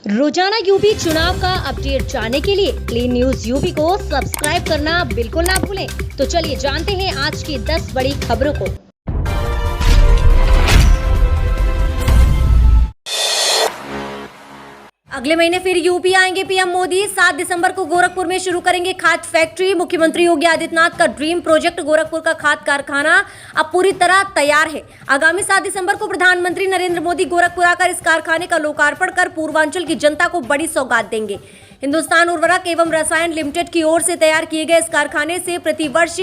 रोजाना यूपी चुनाव का अपडेट जानने के लिए क्लीन न्यूज यूपी को सब्सक्राइब करना बिल्कुल ना भूलें। तो चलिए जानते हैं आज की 10 बड़ी खबरों को। अगले महीने फिर यूपी आएंगे पीएम मोदी। 7 दिसंबर को गोरखपुर में शुरू करेंगे खाद फैक्ट्री। मुख्यमंत्री योगी आदित्यनाथ का ड्रीम प्रोजेक्ट गोरखपुर का खाद कारखाना अब पूरी तरह तैयार है। आगामी 7 दिसंबर को प्रधानमंत्री नरेंद्र मोदी गोरखपुर आकर इस कारखाने का लोकार्पण कर पूर्वांचल की जनता को बड़ी सौगात देंगे। हिंदुस्तान उर्वरक एवं रसायन लिमिटेड की ओर से तैयार किए गए इस कारखाने से प्रतिवर्ष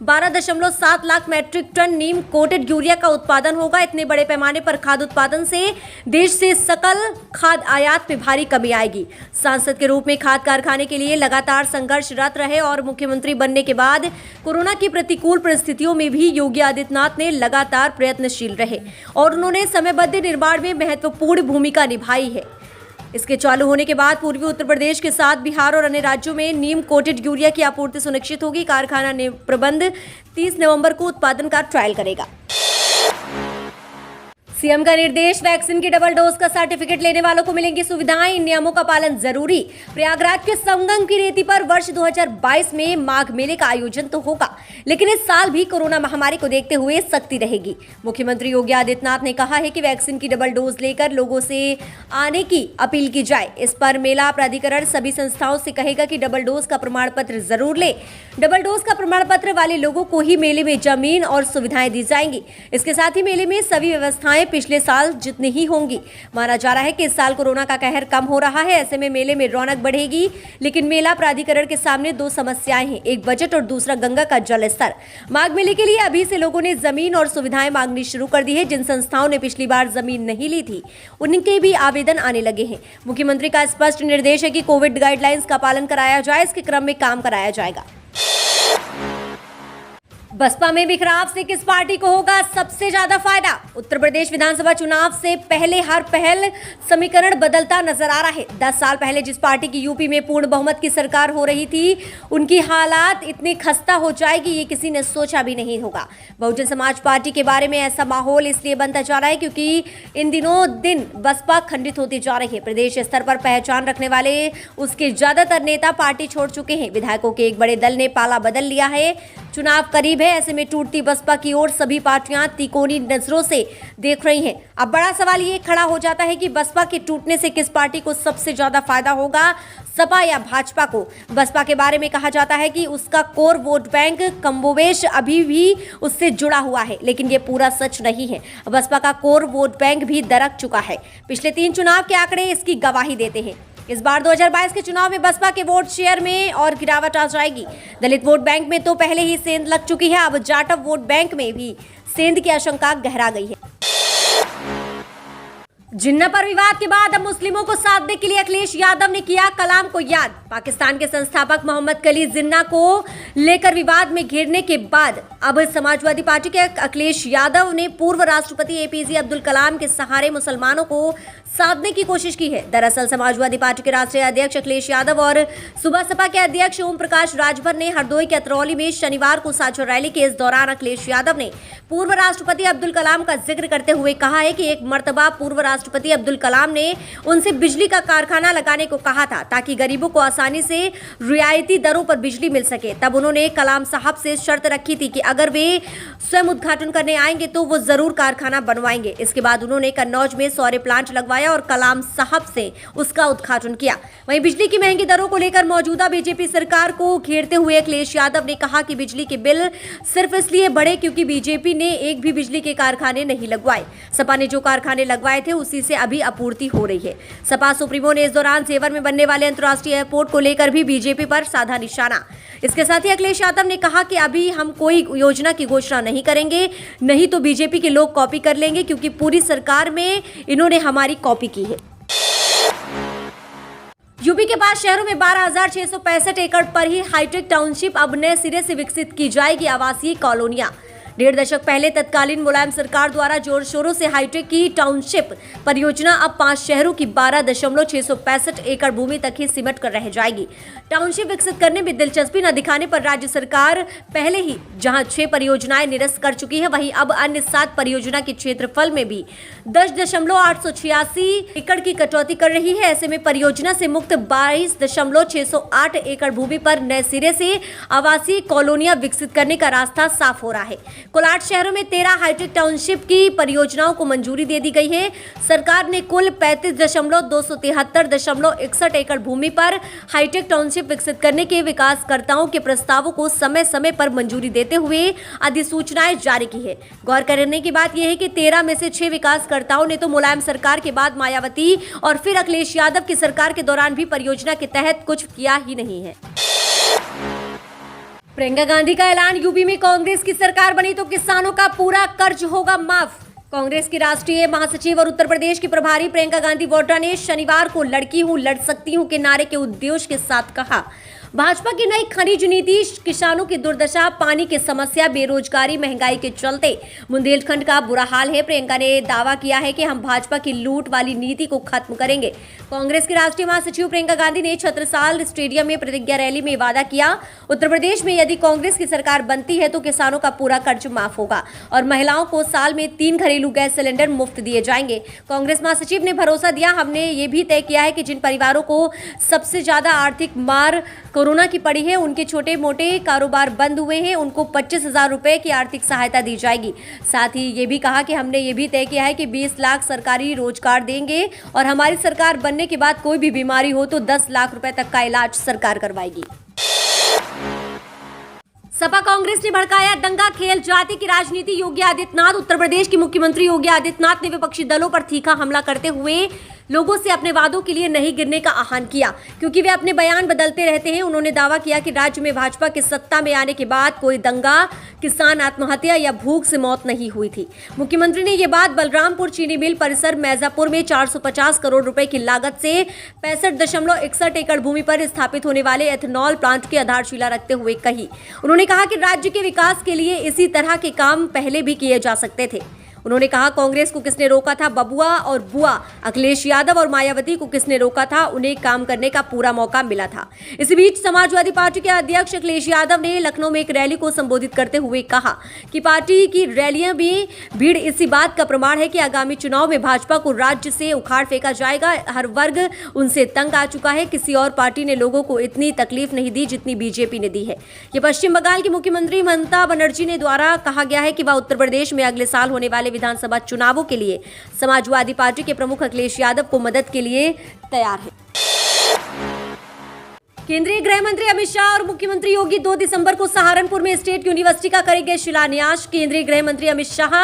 12.7 लाख मैट्रिक टन नीम कोटेड यूरिया का उत्पादन होगा। इतने बड़े पैमाने पर खाद उत्पादन से देश से सकल खाद आयात में भारी कमी आएगी। सांसद के रूप में खाद कारखाने के लिए लगातार संघर्षरत रहे और मुख्यमंत्री बनने के बाद कोरोना की प्रतिकूल परिस्थितियों में भी योगी आदित्यनाथ ने लगातार प्रयत्नशील रहे और उन्होंने समयबद्ध निर्माण में महत्वपूर्ण भूमिका निभाई है। इसके चालू होने के बाद पूर्वी उत्तर प्रदेश के साथ बिहार और अन्य राज्यों में नीम कोटेड यूरिया की आपूर्ति सुनिश्चित होगी। कारखाना प्रबंध 30 नवंबर को उत्पादन का ट्रायल करेगा। सीएम का निर्देश, वैक्सीन की डबल डोज का सर्टिफिकेट लेने वालों को मिलेंगी सुविधाएं। इन नियमों का पालन जरूरी। प्रयागराज के संगम की रेती पर वर्ष 2022 में माघ मेले का आयोजन तो होगा, लेकिन इस साल भी कोरोना महामारी को देखते हुए सख्ती रहेगी। मुख्यमंत्री योगी आदित्यनाथ ने कहा है कि वैक्सीन की डबल डोज लेकर लोगों से आने की अपील की जाए। इस पर मेला प्राधिकरण सभी संस्थाओं से कहेगा कि डबल डोज का प्रमाण पत्र जरूर ले। डबल डोज का प्रमाण पत्र वाले लोगों को ही मेले में जमीन और सुविधाएं दी जाएंगी। इसके साथ ही मेले में सभी व्यवस्थाएं पिछले साल जितनी ही होंगी। माना जा रहा है कि इस साल कोरोना का कहर कम हो रहा है, ऐसे में मेले में रौनक बढ़ेगी। लेकिन मेला प्राधिकरण के सामने 2 समस्याएं हैं, एक बजट और दूसरा गंगा का जल स्तर। माघ मेले के लिए अभी से लोगों ने जमीन और सुविधाएं मांगनी शुरू कर दी है। जिन संस्थाओं ने पिछली बार जमीन नहीं ली थी उनके भी आवेदन आने लगे हैं। मुख्यमंत्री का स्पष्ट निर्देश है कि कोविड गाइडलाइंस का पालन कराया जाए, इसके क्रम में काम कराया जाएगा। बसपा में बिखराव से किस पार्टी को होगा सबसे ज्यादा फायदा? उत्तर प्रदेश विधानसभा चुनाव से पहले हर पहल समीकरण बदलता नजर आ रहा है। 10 साल पहले जिस पार्टी की यूपी में पूर्ण बहुमत की सरकार हो रही थी, उनकी हालात इतनी खस्ता हो जाएगी ये किसी ने सोचा भी नहीं होगा। बहुजन समाज पार्टी के बारे में ऐसा माहौल इसलिए बनता जा रहा है क्योंकि इन दिनों दिन बसपा खंडित होती जा रही है। प्रदेश स्तर पर पहचान रखने वाले उसके ज्यादातर नेता पार्टी छोड़ चुके हैं। विधायकों के एक बड़े दल ने पाला बदल लिया है। चुनाव करीब है, ऐसे में टूटती बसपा की ओर सभी पार्टियां तिकोनी नजरों से देख रही हैं। अब बड़ा सवाल ये खड़ा हो जाता है कि बसपा के टूटने से किस पार्टी को सबसे ज्यादा फायदा होगा, सपा या भाजपा को? बसपा के बारे में कहा जाता है कि उसका कोर वोट बैंक कमोबेश अभी भी उससे जुड़ा हुआ है, लेकिन ये पूरा सच नहीं है। बसपा का कोर वोट बैंक भी दरक चुका है। पिछले 3 चुनाव के आंकड़े इसकी गवाही देते हैं। इस बार 2022 के चुनाव में बसपा के वोट शेयर में और गिरावट आ जाएगी। दलित वोट बैंक में तो पहले ही सेंध लग चुकी है, अब जाटव वोट बैंक में भी सेंध की आशंका गहरा गई है। जिन्ना पर विवाद के बाद अब मुस्लिमों को साधने के लिए अखिलेश यादव ने किया कलाम को याद। पाकिस्तान के संस्थापक मोहम्मद कली जिन्ना को लेकर विवाद में घिरने के बाद अब समाजवादी पार्टी के अखिलेश यादव ने पूर्व राष्ट्रपति एपीजे अब्दुल कलाम के सहारे मुसलमानों को साधने की कोशिश की है। दरअसल समाजवादी पार्टी के राष्ट्रीय अध्यक्ष अखिलेश यादव और सुबह सपा के अध्यक्ष ओम प्रकाश राजभर ने हरदोई के अतरौली में शनिवार को साझा रैली के इस दौरान अखिलेश यादव ने पूर्व राष्ट्रपति अब्दुल कलाम का जिक्र करते हुए कहा है कि एक मर्तबा पूर्व राष्ट्रपति अब्दुल कलाम ने उनसे बिजली का कारखाना लगाने को कहा था ताकि गरीबों को आसानी से रियायती दरों पर बिजली मिल सके। तब उन्होंने कलाम साहब से शर्त रखी थी कि अगर वे स्वयं उद्घाटन करने आएंगे तो वो जरूर कारखाना बनवाएंगे। इसके बाद उन्होंने कन्नौज में सौर प्लांट लगवाया और कलाम साहब से उसका उद्घाटन किया। वहीं बिजली की महंगी दरों को लेकर मौजूदा बीजेपी सरकार को घेरते हुए अखिलेश यादव ने कहा कि बिजली के बिल सिर्फ इसलिए बढ़े क्योंकि बीजेपी ने एक भी बिजली के कारखाने नहीं लगवाए। सपा ने जो कारखाने लगवाए थे उसी से अभी आपूर्ति हो रही है। सपा सुप्रीमो ने इस दौरान जेवर में बनने वाले अंतर्राष्ट्रीय एयरपोर्ट को लेकर भी बीजेपी पर साधा निशाना। इसके साथ ही अखिलेश यादव ने कहा कि अभी हम कोई योजना की घोषणा नहीं करेंगे, नहीं तो बीजेपी के लोग कॉपी कर लेंगे क्योंकि पूरी सरकार में इन्होंने हमारी कॉपी की है। यूपी के 5 शहरों में 12,665 एकड़ पर ही हाईटेक टाउनशिप अब नए सिरे से विकसित की जाएगी आवासीय कॉलोनियां। डेढ़ दशक पहले तत्कालीन मुलायम सरकार द्वारा जोर शोरों से हाईटेक की टाउनशिप परियोजना अब 5 शहरों की 12,665 एकड़ भूमि तक ही सिमट कर रह जाएगी। टाउनशिप विकसित करने में दिलचस्पी न दिखाने पर राज्य सरकार पहले ही जहां 6 परियोजनाएं निरस्त कर चुकी है, वहीं अब अन्य 7 परियोजना के क्षेत्रफल में भी 10,886 एकड़ की कटौती कर रही है। ऐसे में परियोजना से मुक्त 22,608 एकड़ भूमि पर नए सिरे से आवासीय कॉलोनियां विकसित करने का रास्ता साफ हो रहा है। कुल 8 शहरों में 13 हाईटेक टाउनशिप की परियोजनाओं को मंजूरी दे दी गई है। सरकार ने कुल 35,273.61 एकड़ भूमि पर हाईटेक टाउनशिप विकसित करने के विकासकर्ताओं के प्रस्तावों को समय समय पर मंजूरी देते हुए अधिसूचनाएं जारी की है। गौर करने की बात यह है कि 13 में से 6 विकासकर्ताओं ने तो मुलायम सरकार के बाद मायावती और फिर अखिलेश यादव की सरकार के दौरान भी परियोजना के तहत कुछ किया ही नहीं है। प्रियंका गांधी का ऐलान, यूपी में कांग्रेस की सरकार बनी तो किसानों का पूरा कर्ज होगा माफ। कांग्रेस की राष्ट्रीय महासचिव और उत्तर प्रदेश की प्रभारी प्रियंका गांधी वाड्रा ने शनिवार को लड़की हूं लड़ सकती हूं के नारे के उद्देश्य के साथ कहा, भाजपा की नई खनिज नीति किसानों की दुर्दशा, पानी की समस्या, बेरोजगारी, महंगाई के चलते बुंदेलखंड का बुरा हाल है। प्रियंका ने दावा किया है कि हम भाजपा की लूट वाली नीति को खत्म करेंगे। कांग्रेस की राष्ट्रीय महासचिव प्रियंका गांधी ने छत्रसाल स्टेडियम में प्रतिज्ञा रैली में वादा किया, उत्तर प्रदेश में यदि कांग्रेस की सरकार बनती है तो किसानों का पूरा कर्ज माफ होगा और महिलाओं को साल में 3 घरेलू गैस सिलेंडर मुफ्त दिए जाएंगे। कांग्रेस महासचिव ने भरोसा दिया, हमने ये भी तय किया है कि जिन परिवारों को सबसे ज्यादा आर्थिक मार कोरोना की पड़ी है, उनके छोटे मोटे कारोबार बंद हुए हैं, उनको 25,000 रुपए की आर्थिक सहायता दी जाएगी। साथ ही ये भी कहा कि हमने ये भी तय किया है कि 20 लाख सरकारी रोजगार देंगे और हमारी सरकार बनने के बाद कोई भी बीमारी हो तो 10 लाख रुपए तक का इलाज सरकार करवाएगी। सपा कांग्रेस ने भड़काया दंगा खेल, जाति की राजनीति, योगी आदित्यनाथ। उत्तर प्रदेश के मुख्यमंत्री योगी आदित्यनाथ ने विपक्षी दलों पर तीखा हमला करते हुए लोगों से अपने वादों के लिए नहीं गिरने का आह्वान किया, क्योंकि वे अपने बयान बदलते रहते हैं। उन्होंने दावा किया कि राज्य में भाजपा के सत्ता में आने के बाद कोई दंगा, किसान आत्महत्या या भूख से मौत नहीं हुई थी। मुख्यमंत्री ने ये बात बलरामपुर चीनी मिल परिसर मैजापुर में 450 करोड़ रुपए की लागत से 65.61 एकड़ भूमि पर स्थापित होने वाले एथेनॉल प्लांट की आधारशिला रखते हुए कही। उन्होंने कहा कि राज्य के विकास के लिए इसी तरह के काम पहले भी किए जा सकते थे। उन्होंने कहा, कांग्रेस को किसने रोका था? बबुआ और बुआ अखिलेश यादव और मायावती को किसने रोका था? उन्हें काम करने का पूरा मौका मिला था। इसी बीच समाजवादी पार्टी के अध्यक्ष अखिलेश यादव ने लखनऊ में एक रैली को संबोधित करते हुए कहा कि पार्टी की रैलियां भी भीड़ इसी बात का प्रमाण है कि आगामी चुनाव में भाजपा को राज्य से उखाड़ फेंका जाएगा। हर वर्ग उनसे तंग आ चुका है। किसी और पार्टी ने लोगों को इतनी तकलीफ नहीं दी जितनी बीजेपी ने दी है। ये पश्चिम बंगाल की मुख्यमंत्री ममता बनर्जी ने द्वारा कहा गया है कि वह उत्तर प्रदेश में अगले साल होने वाले विधानसभा चुनावों के लिए समाजवादी पार्टी के प्रमुख अखिलेश यादव को मदद के लिए तैयार है। केंद्रीय गृह मंत्री अमित शाह और मुख्यमंत्री योगी 2 दिसंबर को सहारनपुर में स्टेट यूनिवर्सिटी का करेंगे शिलान्यास। केंद्रीय गृह मंत्री अमित शाह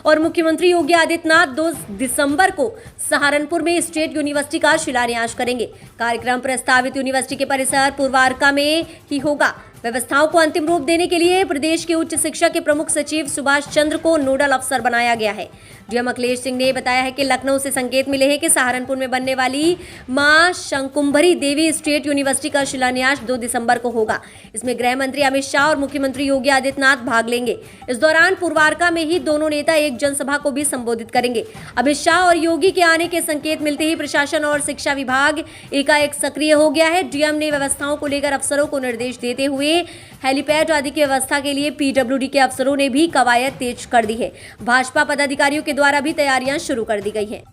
और मुख्यमंत्री योगी आदित्यनाथ 2 दिसंबर को सहारनपुर में स्टेट यूनिवर्सिटी का शिलान्यास करेंगे। कार्यक्रम प्रस्तावित यूनिवर्सिटी के परिसर पूर्वारका में ही होगा। व्यवस्थाओं को अंतिम रूप देने के लिए प्रदेश के उच्च शिक्षा के प्रमुख सचिव सुभाष चंद्र को नोडल अफसर बनाया गया है। डीएम अखिलेश सिंह ने बताया है कि लखनऊ से संकेत मिले हैं कि सहारनपुर में बनने वाली मां शंकुंभरी देवी स्टेट यूनिवर्सिटी का शिलान्यास 2 दिसंबर को होगा। इसमें गृह मंत्री अमित शाह और मुख्यमंत्री योगी आदित्यनाथ भाग लेंगे। इस दौरान पूर्वारका में ही दोनों नेता एक जनसभा को भी संबोधित करेंगे। अमित शाह और योगी के आने के संकेत मिलते ही प्रशासन और शिक्षा विभाग एकाएक सक्रिय हो गया है। डीएम ने व्यवस्थाओं को लेकर अफसरों को निर्देश देते हुए हेलीपैड आदि की व्यवस्था के लिए पीडब्ल्यूडी के अफसरों ने भी कवायद तेज कर दी है। भाजपा पदाधिकारियों के द्वारा भी तैयारियां शुरू कर दी गई हैं।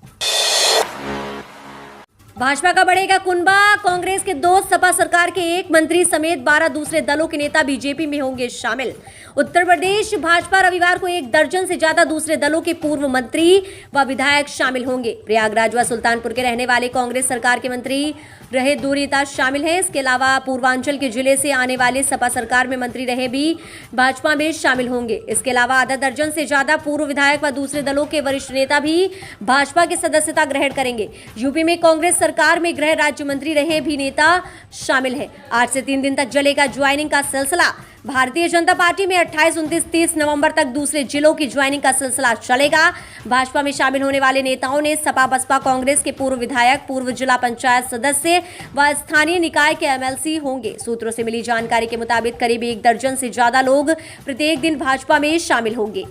भाजपा का बढ़ेगा कुनबा, कांग्रेस के 2, सपा सरकार के 1 मंत्री समेत 12 दूसरे दलों के नेता बीजेपी में होंगे शामिल। उत्तर प्रदेश भाजपा रविवार को 1 दर्जन से ज्यादा दूसरे दलों के पूर्व मंत्री व विधायक शामिल होंगे। प्रयागराज व सुल्तानपुर के रहने वाले कांग्रेस सरकार के मंत्री रहे 2 नेता शामिल हैं। इसके अलावा पूर्वांचल के जिले से आने वाले सपा सरकार में मंत्री रहे भी भाजपा में शामिल होंगे। इसके अलावा आधा दर्जन से ज्यादा पूर्व विधायक व दूसरे दलों के वरिष्ठ नेता भी भाजपा की सदस्यता ग्रहण करेंगे। यूपी में कांग्रेस सरकार में गृह राज्य मंत्री रहे भी नेता शामिल हैं। आज से 3 दिन तक चलेगा ज्वाइनिंग का सिलसिला। भारतीय जनता पार्टी में 28, 29, 30 नवंबर तक दूसरे जिलों की ज्वाइनिंग का सिलसिला चलेगा। भाजपा में शामिल होने वाले नेताओं ने सपा बसपा कांग्रेस के पूर्व विधायक, पूर्व जिला पंचायत सदस्य व स्थानीय निकाय के एमएलसी होंगे। सूत्रों से मिली जानकारी के मुताबिक करीब 1 दर्जन से ज्यादा लोग प्रत्येक दिन भाजपा में शामिल होंगे।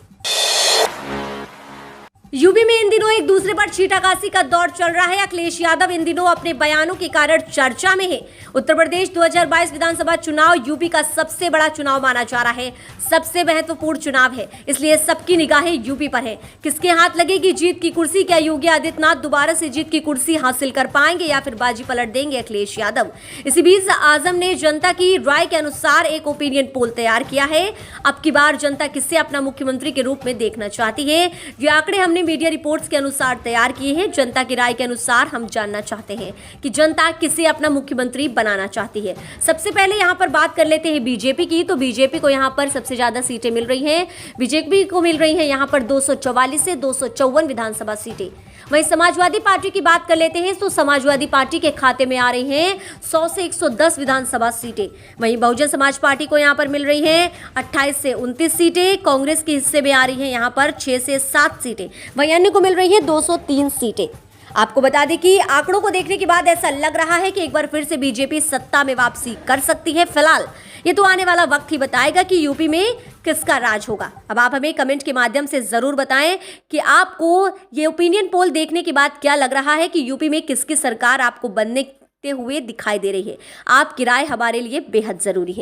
यूपी में इन दिनों एक दूसरे पर छींटाकाशी का दौर चल रहा है। अखिलेश यादव इन दिनों अपने बयानों के कारण चर्चा में है। उत्तर प्रदेश 2022 विधानसभा चुनाव यूपी का सबसे बड़ा चुनाव माना जा रहा है, सबसे महत्वपूर्ण चुनाव है, इसलिए सबकी निगाहें यूपी पर है। किसके हाथ लगेगी जीत की कुर्सी? क्या योगी आदित्यनाथ दोबारा से जीत की कुर्सी हासिल कर पाएंगे या फिर बाजी पलट देंगे अखिलेश यादव? इसी बीच आजम ने जनता की राय के अनुसार एक ओपिनियन पोल तैयार किया है। अब की बार जनता किसे अपना मुख्यमंत्री के रूप में देखना चाहती है? ये आंकड़े हमने मीडिया रिपोर्ट्स के अनुसार तैयार किए हैं। जनता की राय के अनुसार हम जानना चाहते हैं कि जनता किसे अपना मुख्यमंत्री बनाना चाहती है। सबसे पहले यहां पर बात कर लेते हैं बीजेपी की। तो बीजेपी को यहां पर सबसे ज्यादा सीटें मिल रही हैं। बीजेपी को मिल रही हैं यहां पर 244 से 254 विधानसभा सीटें। वहीं समाजवादी पार्टी की बात कर लेते हैं तो समाजवादी पार्टी के खाते में आ रही हैं 100 से 110 विधानसभा सीटें। वहीं बहुजन समाज पार्टी को यहां पर मिल रही हैं 28 से 29 सीटें। कांग्रेस के हिस्से में आ रही हैं यहां पर 6 से 7 सीटें। वहीं अन्य को मिल रही है 203 सीटें। आपको बता दें कि आंकड़ों को देखने के बाद ऐसा लग रहा है कि एक बार फिर से बीजेपी सत्ता में वापसी कर सकती है। फिलहाल ये तो आने वाला वक्त ही बताएगा कि यूपी में किसका राज होगा। अब आप हमें कमेंट के माध्यम से जरूर बताएं कि आपको ये ओपिनियन पोल देखने के बाद क्या लग रहा है कि यूपी में किसकी सरकार आपको बनते हुए दिखाई दे रही है। आपकी राय हमारे लिए बेहद जरूरी है।